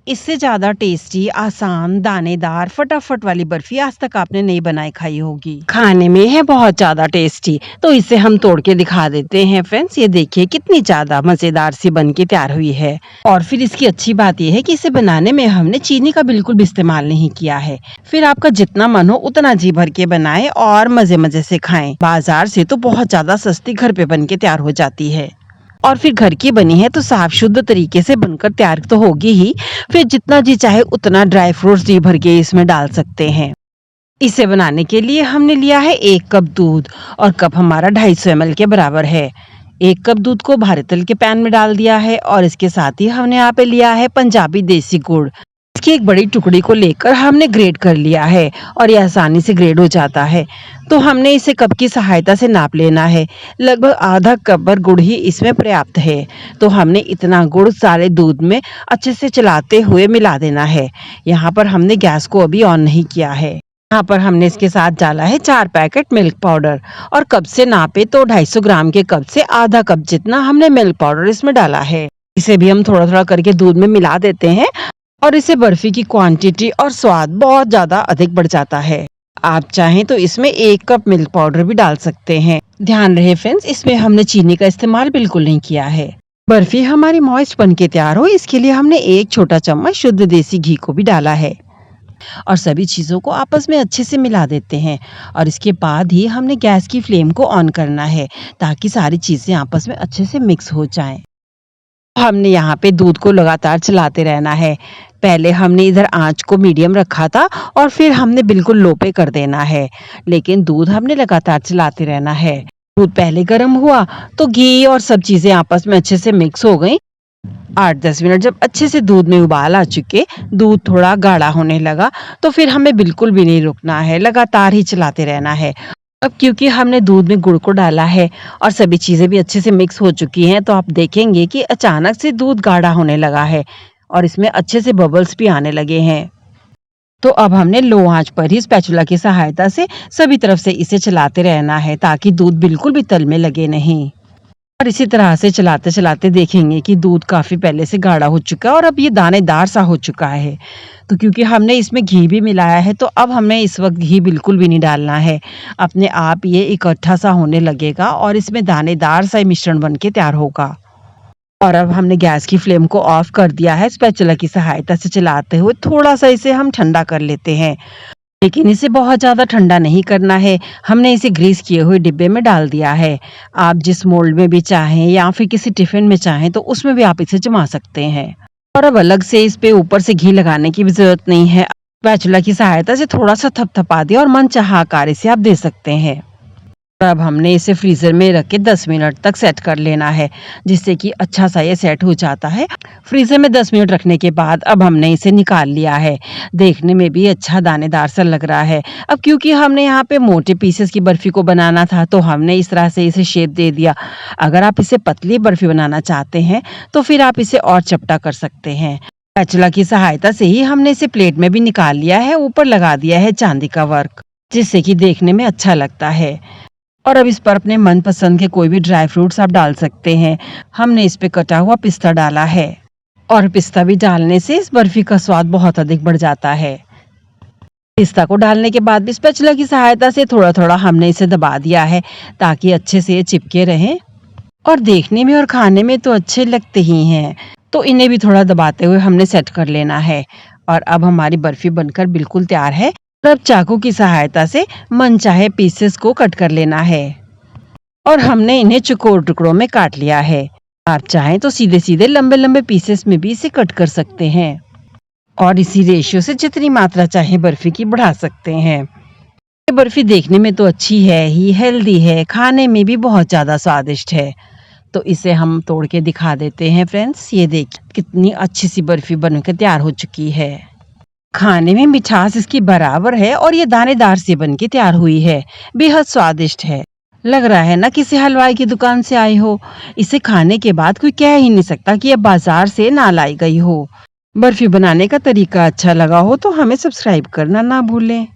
इससे ज़्यादा टेस्टी, आसान, दानेदार, फटाफट वाली बर्फी आज तक आपने नहीं बनाई खाई होगी। खाने में है बहुत ज़्यादा टेस्टी। तो इसे हम तोड़ के दिखा देते हैं फ्रेंड्स। ये देखिए कितनी ज़्यादा मज़ेदार सी बन के तैयार हुई है। और फिर इसकी अच्छी बात यह है कि इसे बनाने में हमने चीनी का बिल्कुल भी इस्तेमाल नहीं किया है। फिर आपका जितना मन हो उतना जी भर के बनाएं और मज़े मज़े से खाएं। बाजार से तो बहुत ज़्यादा सस्ती घर पे बन के तैयार हो जाती है। और फिर घर की बनी है तो साफ शुद्ध तरीके से बनकर तैयार तो होगी ही। फिर जितना जी चाहे उतना ड्राई फ्रूट्स जी भर के इसमें डाल सकते हैं। इसे बनाने के लिए हमने लिया है 1 कप दूध और कप हमारा 250 ml के बराबर है। 1 कप दूध को भारी तल के पैन में डाल दिया है और इसके साथ ही हमने यहाँ पे लिया है पंजाबी देसी गुड़। इसकी एक बड़ी टुकड़ी को लेकर हमने ग्रेट कर लिया है और ये आसानी से ग्रेट हो जाता है। तो हमने इसे कप की सहायता से नाप लेना है। लगभग आधा कप भर गुड़ ही इसमें पर्याप्त है। तो हमने इतना गुड़ सारे दूध में अच्छे से चलाते हुए मिला देना है। यहाँ पर हमने गैस को अभी ऑन नहीं किया है। यहाँ पर हमने इसके साथ डाला है 4 पैकेट मिल्क पाउडर और कप से नापे तो 250 ग्राम के कप से आधा कप जितना हमने मिल्क पाउडर इसमें डाला है। इसे भी हम थोड़ा थोड़ा करके दूध में मिला देते हैं और इससे बर्फी की क्वांटिटी और स्वाद बहुत ज्यादा अधिक बढ़ जाता है। आप चाहें तो इसमें 1 कप मिल्क पाउडर भी डाल सकते हैं। ध्यान रहे फ्रेंड्स, इसमें हमने चीनी का इस्तेमाल बिल्कुल नहीं किया है। बर्फी हमारी मॉइस्ट बन के तैयार हो इसके लिए हमने 1 छोटा चम्मच शुद्ध देसी घी को भी डाला है और सभी चीज़ों को आपस में अच्छे से मिला देते हैं। और इसके बाद ही हमने गैस की फ्लेम को ऑन करना है ताकि सारी चीज़ें आपस में अच्छे से मिक्स हो जाएं। हमने यहाँ पे दूध को लगातार चलाते रहना है। पहले हमने इधर आंच को मीडियम रखा था और फिर हमने बिल्कुल लो पे कर देना है, लेकिन दूध हमने लगातार चलाते रहना है। दूध पहले गर्म हुआ तो घी और सब चीज़ें आपस में अच्छे से मिक्स हो गई। 8-10 मिनट जब अच्छे से दूध में उबाल आ चुके, दूध थोड़ा गाढ़ा होने लगा तो फिर हमें बिल्कुल भी नहीं रुकना है, लगातार ही चलाते रहना है। अब क्योंकि हमने दूध में गुड़ को डाला है और सभी चीज़ें भी अच्छे से मिक्स हो चुकी हैं तो आप देखेंगे कि अचानक से दूध गाढ़ा होने लगा है और इसमें अच्छे से बबल्स भी आने लगे हैं। तो अब हमने लो आंच पर ही स्पैचुला की सहायता से सभी तरफ से इसे चलाते रहना है ताकि दूध बिल्कुल भी तल में लगे नहीं। और इसी तरह से चलाते चलाते देखेंगे कि दूध काफ़ी पहले से गाढ़ा हो चुका है और अब ये दानेदार सा हो चुका है। तो क्योंकि हमने इसमें घी भी मिलाया है तो अब हमें इस वक्त घी बिल्कुल भी नहीं डालना है। अपने आप ये इकट्ठा सा होने लगेगा और इसमें दानेदार सा मिश्रण बन के तैयार होगा। और अब हमने गैस की फ्लेम को ऑफ कर दिया है। स्पैचुला की सहायता से चलाते हुए थोड़ा सा इसे हम ठंडा कर लेते हैं, लेकिन इसे बहुत ज़्यादा ठंडा नहीं करना है। हमने इसे ग्रीस किए हुए डिब्बे में डाल दिया है। आप जिस मोल्ड में भी चाहें या फिर किसी टिफिन में चाहें तो उसमें भी आप इसे जमा सकते हैं। और अब अलग से इस पे ऊपर से घी लगाने की भी जरूरत नहीं है। स्पैचुला की सहायता से थोड़ा सा थपथपा दिया और मनचाहा आकार इसे आप दे सकते हैं। अब हमने इसे फ्रीजर में रख के 10 मिनट तक सेट कर लेना है, जिससे कि अच्छा सा ये सेट हो जाता है। फ्रीजर में 10 मिनट रखने के बाद अब हमने इसे निकाल लिया है। देखने में भी अच्छा दानेदार सा लग रहा है। अब क्योंकि हमने यहाँ पे मोटे पीसेस की बर्फी को बनाना था तो हमने इस तरह से इसे शेप दे दिया। अगर आप इसे पतली बर्फी बनाना चाहते हैं तो फिर आप इसे और चपटा कर सकते हैं। स्पैचुला की सहायता से ही हमने इसे प्लेट में भी निकाल लिया है। ऊपर लगा दिया है चांदी का वर्क, जिससे कि देखने में अच्छा लगता है। और अब इस पर अपने मनपसंद के कोई भी ड्राई फ्रूट्स आप डाल सकते हैं। हमने इस पे कटा हुआ पिस्ता डाला है और पिस्ता भी डालने से इस बर्फी का स्वाद बहुत अधिक बढ़ जाता है। पिस्ता को डालने के बाद भी स्पैचुला की सहायता से थोड़ा थोड़ा हमने इसे दबा दिया है ताकि अच्छे से ये चिपके रहें और देखने में और खाने में तो अच्छे लगते ही हैं। तो इन्हें भी थोड़ा दबाते हुए हमने सेट कर लेना है। और अब हमारी बर्फी बनकर बिल्कुल तैयार है। अब चाकू की सहायता से मनचाहे पीसेस को कट कर लेना है और हमने इन्हें चौकोर टुकड़ों में काट लिया है। आप चाहें तो सीधे सीधे लंबे लंबे पीसेस में भी इसे कट कर सकते हैं और इसी रेशियो से जितनी मात्रा चाहे बर्फी की बढ़ा सकते हैं। ये बर्फी देखने में तो अच्छी है ही, हेल्दी है, खाने में भी बहुत ज़्यादा स्वादिष्ट है। तो इसे हम तोड़ के दिखा देते हैं फ्रेंड्स। ये देखिए कितनी अच्छी सी बर्फी बनकर तैयार हो चुकी है। खाने में मिठास इसकी बराबर है और ये दानेदार से बन के तैयार हुई है। बेहद स्वादिष्ट है। लग रहा है ना किसी हलवाई की दुकान से आई हो। इसे खाने के बाद कोई कह ही नहीं सकता कि ये बाजार से ना लाई गई हो। बर्फी बनाने का तरीका अच्छा लगा हो तो हमें सब्सक्राइब करना ना भूलें।